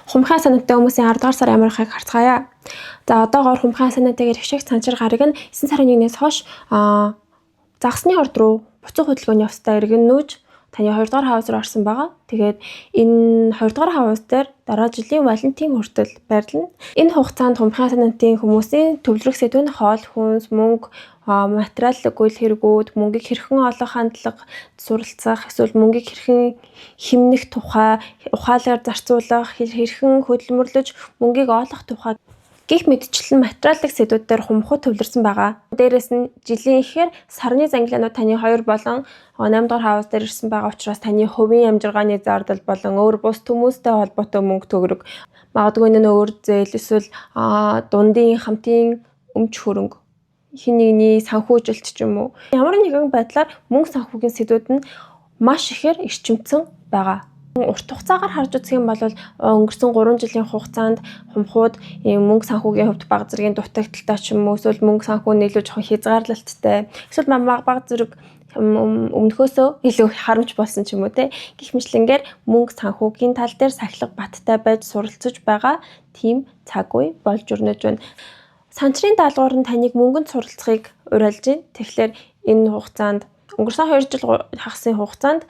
Хумхай санаатай хүмүүсийн 10 дугаар сарын амрахыг харцгаая. За одоогоор хумхай санаатайгаар хишиг цанчир гараг нь 9 сарын 1-ээс хойш загсны орд руу буцах хөдөлгөөний явцтай иргэн нүүж таны 2 дугаар хаус руу орсон байгаа. Тэгээд энэ 2 дугаар хаус дээр дараа жилийн Валентин хүртэл байрлана. Энэ хугацаанд хумхай санаатын хүмүүсийн төвлөрөх сэдв нь хоол, хүнс, мөнгө, материал үйл хэрэгүүд, мөнгийг хэрхэн олох хандлага суралцах, эсвэл мөнгийг хэрхэн хэмнэх тухай, ухаалаар зарцуулах, хэрхэн хөдөлмөрлөж мөнгийг олох тухай гих мэдчлэн материалын сэдвүүдээр хумхуу төвлөрсөн байгаа. Дээрээс нь жилийн ихээр сарны зангилаанууд таны 2 болон 8 дугаар хаус дээр ирсэн байгаа учраас таны хувийн амжиргааны зардал болон өөр бус хүмүүстэй холбоотой мөнгө төгрөг, магадгүй энэ өөр зээл эсвэл дундын хамтын өмч хөрөнгө, хин нэгний санхүүжилт ч юм уу. Ямар нэгэн байдлаар мөнгө санхүүгийн сэдвүүд нь маш ихээр эрчимцэн байгаа. Урт хугацаагаар харж үзэх юм бол өнгөрсөн 3 жилийн хугацаанд хумхууд мөнгө санхүүгийн хувьд бага зэргийн дутагдaltaй ч юм уу эсвэл мөнгө санхүү нийлүү жоохон хязгаарлалттай эсвэл бага зэрэг өмнөхөөсөө илүү харамж болсон ч юм уу те гэх мэтлэнгээр мөнгө санхүүгийн тал дээр сахилга баттай байж суралцж байгаа тийм цаг үе болж өрнөж байна. Санчрын даалгавар нь таныг мөнгөнд суралцахыг уриалж байна. Тэгэхээр энэ хугацаанд өнгөрсөн 2 жил хагасын хугацаанд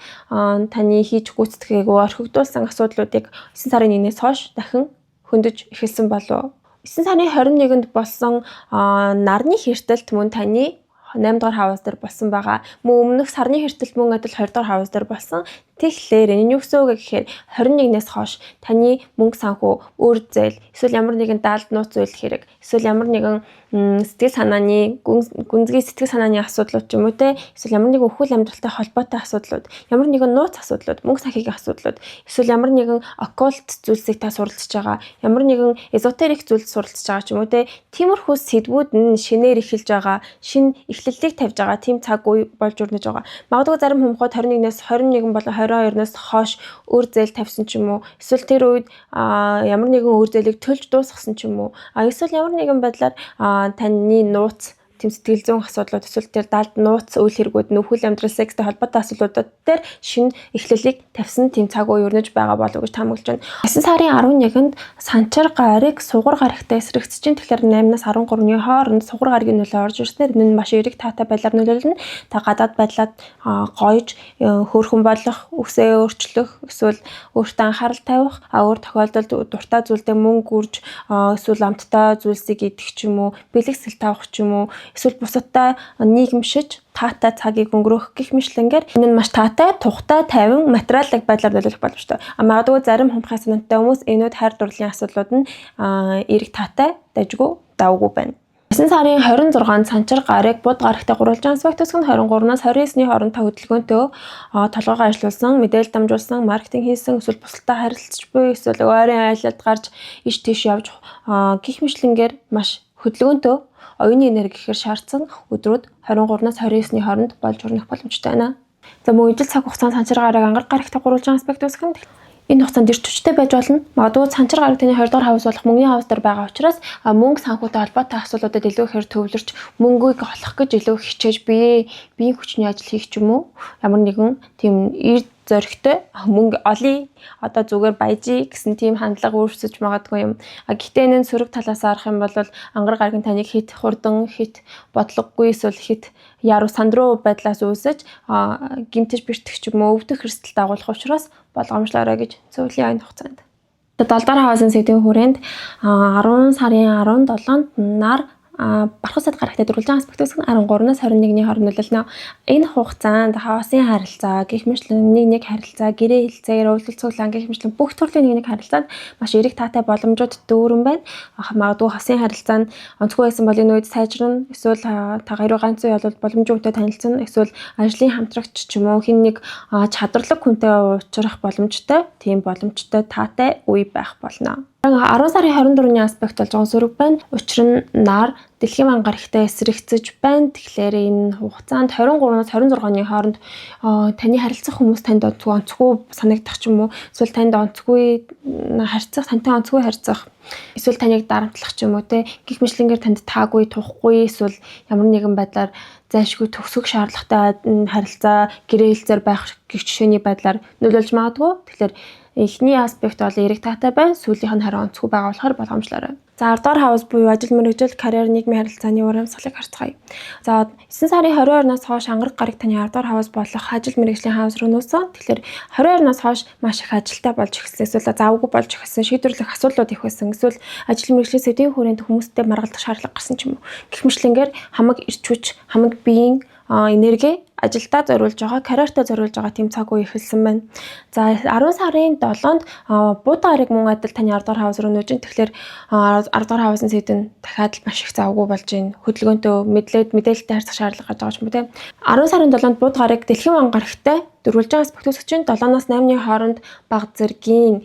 таны хийж гүйцэтгээгүй орхигдуулсан асуудлуудыг 9 сарын 1-ээс хойш дахин хөндөж эхэлсэн болов. 9 сарын 21-нд болсон нарны хэртэлт мөн таны 8 дугаар хаус дээр болсон байгаа. Мөн өмнөх сарны хэртэлт мөн адил 20 дугаар хаус дээр болсон. Тэгэхээр энэ юу гэсэн үг гэхээр 21-ээс хойш таны мөнгө санхүү, үр зээл, эсвэл ямар нэгэн даалд нууц үйл хэрэг, эсвэл ямар нэгэн сэтгэл санааны гүнзгий сэтгэл санааны асуудлууд ч юм уу те эсвэл ямар нэгэн өхөл амьдралтай холбоотой асуудлууд, ямар нэгэн нууц асуудлууд, мөнгө санхүүгийн асуудлууд, эсвэл ямар нэгэн оккулт зүйлсийг та суралцж байгаа, ямар нэгэн эзотерик зүйлс суралцж байгаа ч юм уу те тиймэрхүү сэдвүүд нь шинээр эхэлж байгаа, шин эхлэлийг тавьж байгаа тийм цаг үе болж өрнөж байгаа. Магадгүй зарим хумхууд 21-ээс 21 болон 22-оос хойш үр зээл тавьсан ч юм уу, эсвэл тэр үед ямар нэгэн үр зээлийг төлж дуусгасан ч юм уу, эсвэл ямар нэгэн байдлаар таны нууц тэм сэтгэл зүйн асуудлууд эсвэл тэр даалд нууц үйл хэрэгүүд нөхөл амьдрал секстэй холбоотой асуудлуудад дээр шинэ эхлэлийг тавьсан тийм цаг үе өрнөж байгаа болов гэж таамаглаж байна. 9 сарын 11-нд санчир гарыг сугар гарагтай эсрэгцэж чинь тэгэхээр 8-аас 13-ны хооронд сугар гарагийн нөлөө орж ирснээр энэ нь маш эерэг таатай байдлаар нөлөөлнө. Та гадаад байдлаад гойж хөөрхөн болох, үсээ өөрчлөх, эсвэл өөртөө анхаарал тавих, өөр тохиолдолд дуртай зүйлдээ мөнгө үрж эсвэл амттай зүйлсийг идэх ч юм уу, бэлгэсэл тавих ч юм уу, эсвэл бусадтай нийгэмшиж таатай цагийг өнгөрөөх гэх мэтлэнгээр энэ нь маш таатай, тухтай, тайван материалын байдлаар нөлөөлөх боломжтой. Магадгүй зарим хумхай санаатай хүмүүс энүүд хайр дурлалын асуудлууд нь эерэг таатай, дажгүй, давгүй байна. 9 сарын 26-нд санчир гарыг буд гарагтай гурвалжин аспект төсөв нь 23-наас 29-ний хооронд та хөдөлгөөнтөө толгойгоо ажиллуулсан, мэдээлэл дамжуулсан, маркетинг хийсэн, эсвэл бусалтай харилцаж буй, эсвэл ойрын айлд гарч иш тийш явж гих мэтлэнгээр маш хөдөлгөөнтөө оюуны энерги гэхээр шаардсан өдрүүд 23-наас 29-ний хооронд болж өрнөх боломжтой байна. За мөн ижил цаг хугацаанд санчир гараг ангараг гарагтай гурвалжин аспект төсөв нь энэ хугацаанд ирч хүчтэй байж болно. Магадгүй санчир гараг таны 2 дугаар хаус болох мөнгөний хаус дээр байгаа учраас мөнгө санхүүтэй холбоотой асуудлуудад илүү ихээр төвлөрч мөнгөийг олох гэж илүү хичээж биеийн хүчний ажил хийх ч юм уу. Ямар нэгэн тийм эрд зоригтой мөнгө олъё, одоо зүгээр баяжий гэсэн тийм хандлага өөрчлөж магадгүй юм. Гэхдээ энэ сөрөг талаас харах юм бол ангараг гараг нь таныг хит хурдан, хит бодлогогүй эсвэл хит яруу сандруу байдлаас үүсэж гимтэж бэртэх ч юм уу өвдөх эрсдэл дагуулах учраас болгоомжлоорой гэж зөвлөе энэ хугацаанд. 7 дугаар хаусын сэдвийн хүрээнд 10 сарын 17-нд нар бархуу сад гарагтай дөрвөлжин аспект төсөв нь 13-наас 21-ний хооронд нөлөөлнө. Энэ хугацаанд хаваасын харилцаа, гэх мэтлэн нэг харилцаа, гэрээ хэлцээр өвлөл цуглаан гэх мэтлэн бүх төрлийн нэг харилцаанд маш эерэг таатай боломжууд дүүрэн байна. Магадгүй хаваасын харилцаа нь онцгүй байсан бол энэ үед сайжрна, эсвэл та хоёроо ганцхан явбал боломжтой танилцсан, эсвэл ажлын хамтрагч ч юм уу хин нэг чадварлаг хүнтэй уулзрах боломжтой, тийм боломжтой таатай үе байх болно. 10 сарын 24-ний аспект болж байгаа сөрөг байна. Учир нь нар дэлхийн ман гарагтай эсрэгцэж байна. Тэгэхээр энэ хугацаанд 23-наас 26-ны хооронд таны харилцах хүмүүс танд онцгүй санагдах ч юм уу, эсвэл танд онцгүй харьцах, тантай онцгүй харьцах, эсвэл таныг дарамтлах ч юм уу те гих мэтлэнгээр танд таагүй, тухгүй, эсвэл ямар нэгэн байдлаар зайлшгүй төгсөх шаардлагатай харилцаа, гэрээ хэлцээр байх гэх жишээний байдлаар нөлөөлж магадгүй. Тэгэхээр Эхний аспект бол эерэг таатай байна. Сүүлийнх нь харин онцгүй байгаа болохоор болгоомжлоорой. За 10 дугаар хавс буюу ажил мэргэжил, карьер, нийгмийн харилцааны урамсгалыг харцгаая. За 9 сарын 22-наас хойш ангараг гараг таны 10 дугаар хавс болох ажил мэргэжлийн хавс руу нүүсэн. Тэгэхээр 22-наас хойш маш их ажилтай болж эхэлсэн. Эсвэл завгүй болж эхэлсэн. Шийдвэрлэх асуудлууд их байсан. Эсвэл ажил мэргэжлийн сэдвийн хүрээнд хүмүүстэй маргалдах шаардлага гарсан ч юм уу. Гэх мэтчлэнгээр хамаг ирч хүч, хамаг биеийн энерги ажилдаа зориулж байгаа, карьертаа зориулж байгаа тийм цаг үе эхэлсэн байна. За 10 сарын 7-нд бууд гарыг мөн адил таны 10 дугаар хавс руу нүүж ин. Тэгэхээр 10 дугаар хавсын сэдвэн дахиад маш их завгүй болж байна. Хөдөлгөөнтэй мэдээлэлтэй харьцах шаардлага гарч байгаа ч юм уу те. 10 сарын 7-нд бууд гарыг дэлхийн ван гарагтай дөрвөлжингаас бүтээгдэхүүн 7-наас 8-ны хооронд бага зэргийн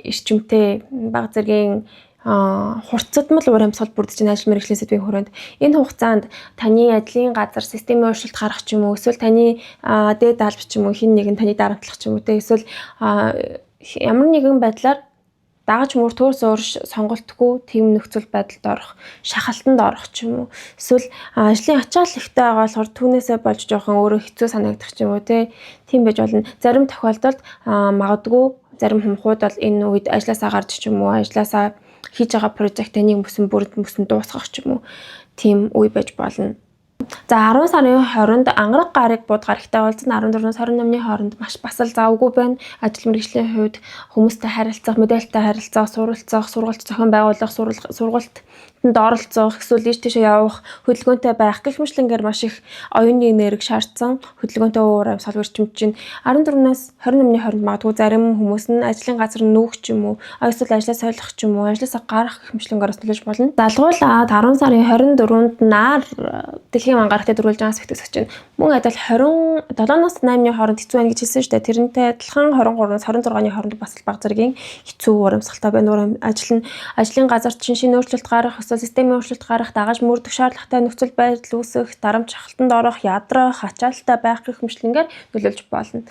эрчимтэй, бага зэргийн хурцдмал уур амьсгал бүрдэж байгаа ажил мэргэжлийн сэдвийн хүрээнд энэ хугацаанд таны ажлын газар системийн өөрчлөлт гарах ч юм уу, эсвэл таны дээд албач ч юм уу, хин нэгэн таны дарамтлах ч юм уу те, эсвэл ямар нэгэн байдлаар дагаж мөр төөрс өөр сонголтгүй тийм нөхцөл байдалд орох, шахалтанд орох ч юм уу, эсвэл ажлын ачаал ихтэй байгаа болохоор түүнээсээ болж жоохон өөрөө хэцүү санагдах ч юм уу те, тийм байж болно. Зарим тохиолдолд магадгүй зарим хүмхүүд бол энэ үед ажлаасаа гарч ч юм уу, ажлаасаа хийж байгаа прожектыг нэг бүсэн дуусгах ч юм уу, тийм үе байж болно. За 10 сарын 20-нд ангараг гарыг бууд гарагтай уулзсан 14-өөс 28-ны хооронд маш бас л завгүй байна. Ажил мэргэжлийн хувьд хүмүүстэй харилцах, мэдээлэлтэй харилцах, сургалт зохион байгуулах, сургалтанд оролцох, эсвэл ийш тийшээ явах, хөдөлгөөнтэй байх гэх мэтлэнгээр маш их оюуны энерги шаардсан. Хөдөлгөөнтэй уур амьсгал өрчимж чинь 14-өөс 28-ны хооронд магадгүй зарим хүмүүс нь ажлын газар нүүх ч юм уу, эсвэл ажлаа солих ч юм уу, ажлаасаа гарах гэх мэтлэнгээр нөлөөлж болно. Залгуулаад 10 сарын 24-нд наар дэлхийн ван гарагтай дөрвөлжингаас бүтээгдэж байна. Мөн адил 27-наас 8-ны хооронд хэцүү байна гэж хэлсэн шүү дээ. Тэрнтэй адилхан 23-аас 26-ны хооронд бас бага зэргийн хэцүү уур амьсгалтай байна. Ажлын газар чинь шинэ өөрчлөлт гарах, эсвэл системийн өөрчлөлт гарах, дагаж мөрдөх шаардлагатай нөхцөл байдал үүсэх, дарамт шахалтанд орох, ядрах, ачаалттай байх гэх мэтлэнгээр нөлөөлж болно.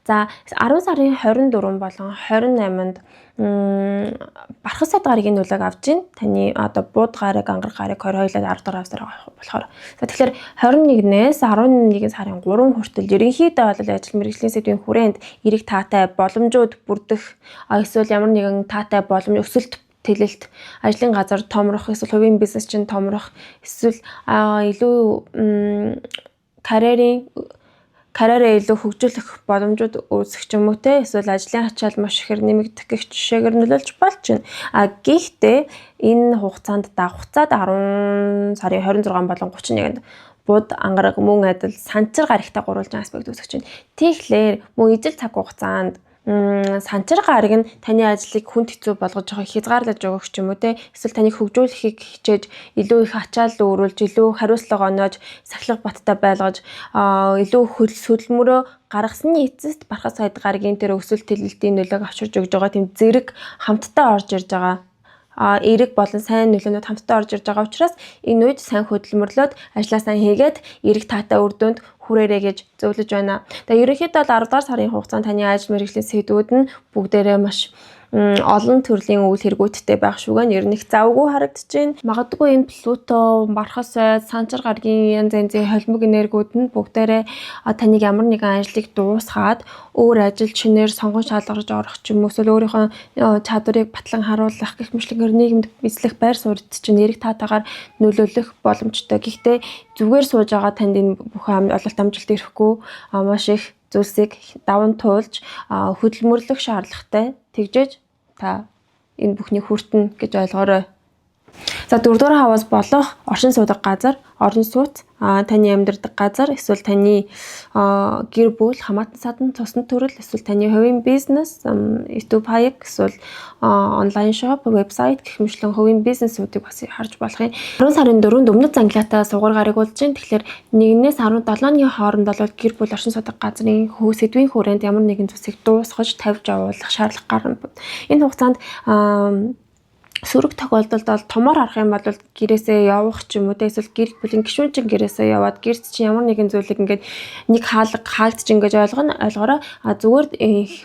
За 10 сарын 24 болон 28-нд бархас сад гарагийн нөлөөг авч ийн. Таны одоо бууд гараг, ангараг гараг 22-аад 10 дугаар хавсаар болохоор. За тэгэхээр 21-ээс 11 сарын 3 хүртэл ерөнхийдөө бол ажил мэргэжлийн сэдвийн хүрээнд эерэг таатай боломжууд бүрдэх, эсвэл ямар нэгэн таатай боломж өсөлт тэлэлт, ажлын газар томрох, эсвэл хувийн бизнес чинь томрох, эсвэл илүү карьерээ илүү хөгжүүлэх боломжууд үүсэх ч юм уу те, эсвэл ажлын ачаал маш ихээр нэмэгдэх гэх жишээгээр нөлөөлж болж байна. Гэхдээ энэ хугацаанд давхцаад 10 сарын 26 болон 31-нд бууд ангараг мөн адил санчир гарагтай гурвалжин аспект үүсэж байна. Тэгэхээр мөн ижил цаг хугацаанд санчир гараг нь таны ажлыг хүнд хэцүү болгож байгаа, хязгаарлаж өгөх ч юм уу те, эсвэл таныг хөгжүүлэхийг хичээж илүү их ачаал өөрүүлж, илүү хариуцлага оноож, сахилга баттай байлгаж, илүү хөдөлмөрөө гаргасны эцэст бархас сад гарагийн тэр өсөлт тэлэлтийн нөлөөг авчирж өгж байгаа тийм зэрэг хамтдаа орж ирж байгаа. Эерэг болон сайн нөлөөнүүд хамтдаа орж ирж байгаа учраас энэ үед сайн хөдөлмөрлөөд ажлаа сайн хийгээд эерэг таатай үр дүнд хүрээрэй гэж зөвлөж байна. Тэгээ ерөнхийдөө 10 дугаар сарын хугацаанд таны ажил мэргэжлийн сэдвүүд нь бүгдээрээ маш олон төрлийн үйл хэрэгүүдтэй байх шүүгэн ер нь их завгүй харагдаж байна. Магадгүй энэ Плуто, бархас сад, санчир гарагийн янз янзын холимог энергиуд нь бүгдээрээ таныг ямар нэгэн ажлыг дуусгаад өөр ажил чинээр сонгон шалгарч орох ч юм уу, эсвэл өөрийнхөө чадварыг батлан харуулах гэх мэтлэгээр нийгэмд эзлэх байр суурьд чинь эерэг таатайгаар нөлөөлөх боломжтой. Гэхдээ зүгээр сууж байгаа танд энэ бүхэн ололт амжилт ирэхгүй маш их зүйлсийг даван туулж хөдөлмөрлөх шаардлагатай. Тэгжээж та энэ бүхнийг хүртэнэ гэж ойлгоорой. За 4-р хаваас болох оршин суудаг газар, орон сууц, таны амьдардаг газар, эсвэл таны гэр бүл, хамаатан садан, цусны төрөл, эсвэл таны хувийн бизнес, YouTube хаяг, эсвэл онлайн шоп, вебсайт гэх мэтлэн хувийн бизнесүүдийг бас харж болох юм. 10 сарын 4-нд өмнөд Англиатай сугар гараг болж байна. Тэгэхээр 1-ээс 17-ны хооронд бол гэр бүл оршин суудаг газрын сэдвийн хүрээнд ямар нэгэн зүйлсийг дуусгаж тавьж явуулах шаардлага гарна. Энэ хугацаанд сөрөг тохиолдолд бол томоор харах юм бол гэрээсээ явах ч юм уу те, эсвэл гэр бүлийн гишүүнчин гэрээсээ яваад гэрт чинь ямар нэгэн зүйлийг ингээд нэг хаагдчих ингэж ойлгоорой. Зүгээр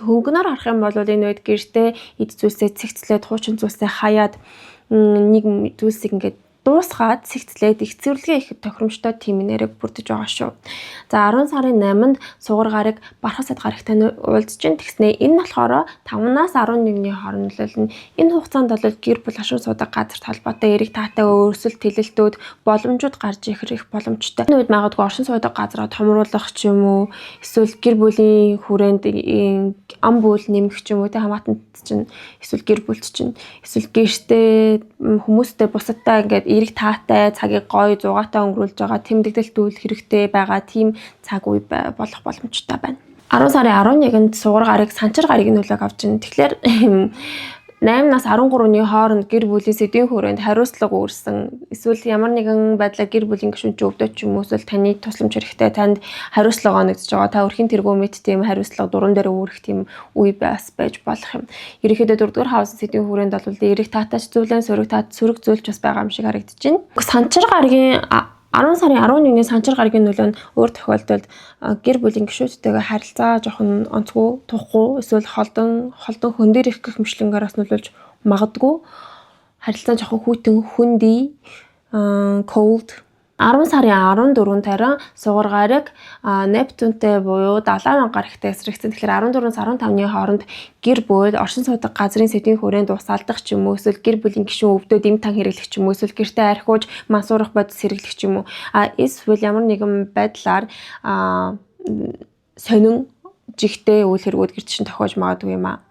хөнгөнөр харах юм бол энэ үед гэртээ эд зүйлсээ цэгцлээд хуучин зүйлсээ хаяад нэг зүйлсийг ингээд дуусгаад цэгцлээд их цэвэрлэгээ ихэд тохиромжтой тийм нэрэг бүрдэж байгаа шүү. За 10 сарын 8-нд сугар гараг бархасад гарагтай уулзж чинь тэгснэ. Энэ болохоор 5-аас 11-ний хооронд нь энэ хугацаанд бол гэр бүл ашиг суудаг газар талбайтай эрэг таатай өрсөлд тэлэлтүүд боломжууд гарч ирэх боломжтой. Энэ үед магадгүй оршин суудаг газараа томруулах ч юм уу, эсвэл гэр бүлийн хүрээнд ам бүл нэмэх ч юм уу, тэ хамаатанд чинь эсвэл гэр бүлд чинь эсвэл гэртээ хүмүүстэй бусадтай ингээд эрэг таатай цагийг гоё зугаатай өнгөрүүлж байгаа тэмдэгдэлтүүл хэрэгтэй байгаа тийм цаг үе болох боломжтой байна. 10 сарын 11-нд сугар гараг санчир гарагийн нөлөөг авч байна. Тэгэхээр 8-аас 13-ны хооронд гэр бүлийн сэдвийн хүрээнд хариуцлага үүрсэн эсвэл ямар нэгэн байдлаар гэр бүлийн гишүүн чи өвдөж ч юм уу эсвэл таны тусламж хэрэгтэй танд хариуцлага оногдож байгаа. Та өрхийн тэргуун мэд тийм хариуцлага дуран дээр үүрэх тийм үе байж болох юм. Ерөнхийдөө 4-р хавсын сэдвийн хүрээнд бол эрэг таатаач зүйлэн сөрөг зүйлч бас байгаа юм шиг харагдаж байна. Санчир гарагийн 10 сарын 11-ний санчир гарагийн нөлөө нь өөр тохиолдолд гэр бүлийн гишүүдтэйгээ харилцаа жоохон онцгүй, тухгүй, эсвэл холдон хөндөр их гэх мэтлэнгээр бас нөлөөлж магадгүй. Харилцаа жоохон хүйтэн, хүндий, cold. 10 сарын 14-нд харин сугар гараг Нептунтэй буюу 70,000 гарагтай эсрэгцэн. Тэгэхээр 14-аас 15-ны хооронд гэр бүл оршин суудаг газрын сэдвийн хүрээнд усаалдах ч юм уу, эсвэл гэр бүлийн гишүүн өвдөд эм тан хэрэглэх ч юм уу, эсвэл гэртээ архиуж мансуурах бодис хэрэглэх ч юм уу. Эсвэл ямар нэгэн байдлаар сонин жигтэй үйл хэрэгүүд гэрт чинь тохиож магадгүй юм аа.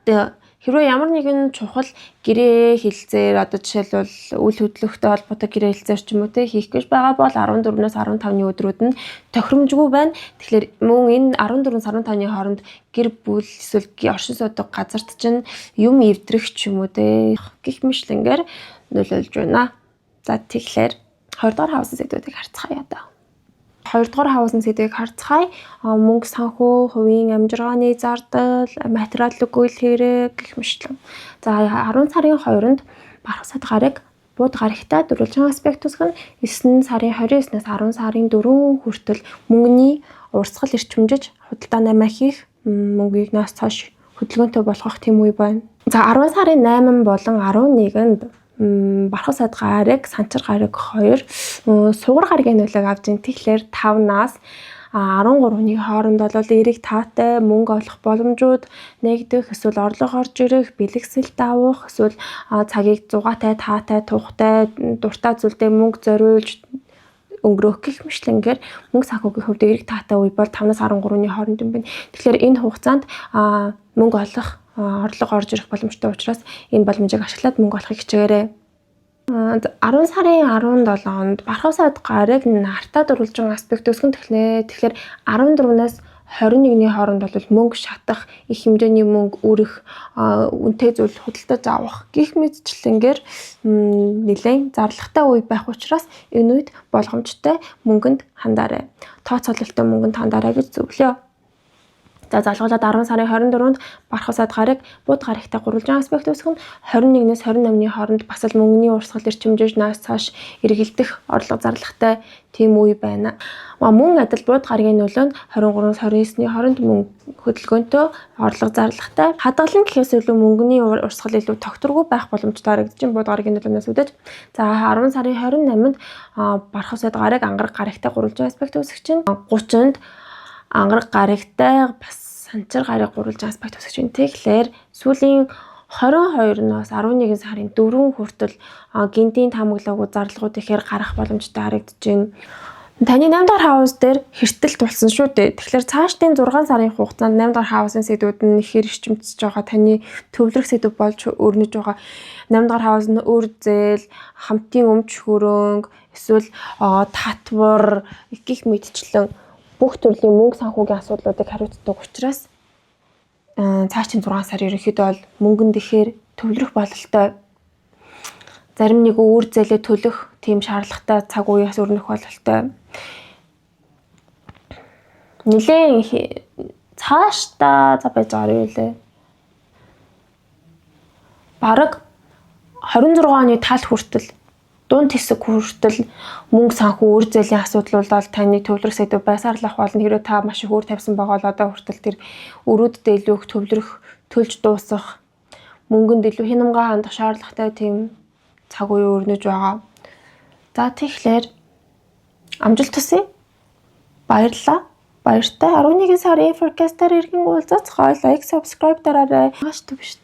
Хэрвээ ямар нэгэн чухал гэрээ хилцээр одоо жишээлбэл үйл хөдлөлттэй холбоотой гэрээ хилцээр ч юм уу те хийх гэж байгаа бол 14-өөс 15-ны өдрүүд нь тохиромжгүй байна. Тэгэхээр мөн энэ 14-өөс 15-ны хооронд гэр бүл эсвэл оршин суудаг газарт чинь юм эвдрэх ч юм уу те гэх мэтлэнгээр нөлөөлж байна. За тэгэхээр 20-р хавсан сэдвүүдийг харцгаая даа. 2-р хавсан сэдвийг харцгаая. Мөнгө санхүү, хувийн амжиргааны зардал, материалын үйл хэрэг гэх мэтлэн. За 10 сарын 2-нд бархасад гараг бууд гарагтай дөрвөлжин аспект усган 9 сарын 29-наас 10 сарын 4 хүртэл мөнгөний урсгал эрчимжиж худалдаа намаа хийх, мөнгийг нас цааш хөдөлгөөнтэй болгох тийм үе байна. За 10 сарын 8 болон 11-нд бархасад гараг, санчир гараг 2 сугар гарагийн нөлөөг авч ин. Тэгэхээр 5-наас 13-ны хооронд бол эрэг таатай мөнгө олох боломжууд нэгдэх, эсвэл орлого орж ирэх, бэлгэсэлт авах, эсвэл цагийг зугаатай, таатай, тухтай, дуртай зүйлдээ мөнгө зориулж өнгөрөх гэх мэтлэнгээр мөнгө санхүүгийн хувьд эрэг таатай үе бол 5-наас 13-ны хооронд юм байна. Тэгэхээр энэ хугацаанд мөнгө олох, орлого орж ирэх боломжтой учраас энэ боломжийг ашиглаад мөнгө олохыг хичээгээрэй. 10 сарын 17-нд бархасад гараг нартаа дөрвөлжин аспект өсгөн тэгэхээр 14-наас 21-ний хооронд бол мөнгө шатах, их хэмжээний мөнгө үрэх, үнэтэй зүйл худалдаж авах гэх мэтчлэнгээр нэлээд зарлагтай үе байх учраас энэ үед болгоомжтой мөнгөнд хандаарай. Тооцоололтой мөнгөнд хандаарай гэж зөвлөе. За залгуулад 10 сарын 24-нд бархасад гараг бууд гарагтай 3 аспект өсгөн 21-ээс 28-ны хооронд бас л мөнгөний урсгал эрчимжиж наас цааш эргэлдэх орлого зарлагтай тийм үе байна. Мөн адил бууд гарагийн нөлөө нь 23-аас 29-ний хооронд мөнгө хөдөлгөөнтэй орлого зарлагтай. Хадгалан гэхээс илүү мөнгөний урсгал илүү тогтворгүй байх боломжтой харагдаж бууд гарагийн нөлөөнөөс үүдэж. За 10 сарын 28-нд бархасад гараг ангараг гарагтай 3 аспект өсгөж чинь 30-нд ангараг гарагтай бас санчир гараг 3 аспект өсгөж байна. Тэгэхээр сүүлийн 22-ноос 11 сарын 4 хүртэл гинтийн таамаглаагүй зарлагууд ихээр гарах боломжтой харагдаж байна. Таны 8 дахь хаус дээр хэртэл тулсан шүү дээ. Тэгэхээр цаашдын 6 сарын хугацаанд 8 дахь хаусын сэдвүүд нь ихээр эрчимцэж байгаа таны төвлөрөх сэдв болж өрнөж байгаа. 8 дахь хаус нь үр зээл, хамтын өмч хөрөнгө, эсвэл татвар гих мэдчлэн бүх төрлийн мөнгө санхүүгийн асуудлуудыг хариуцдаг учраас цаашдын 6 сар ерөнхийдөө бол мөнгөнд ихээр төвлөрөх бололтой. Зарим нэг үр зээлээ төлөх тийм шаардлагатай цаг үеэс өрнөх бололтой. Нилээн цаашдаа байж байгаа юу лээ. Бараг 26 оны тал хүртэл дунд хэсэг хүртэл мөнгө санхүү үр зээлийн асуудал бол таны төвлөрөх сэдв байсаар л ах болно. Хэрвээ та маш их үр тавьсан байгаа бол одоо хүртэл тэр өрүүддээ илүү их төвлөрөх, төлж дуусах, мөнгөнд илүү хянамга хандах шаардлагатай тийм цаг үе өрнөж байгаа. За тэгэхээр амжилт хүсье. Баярлалаа. Баяртай 11 сарын forecast-аар иргэн уулзацгаая. Like, subscribe дараарай. Маш түвш.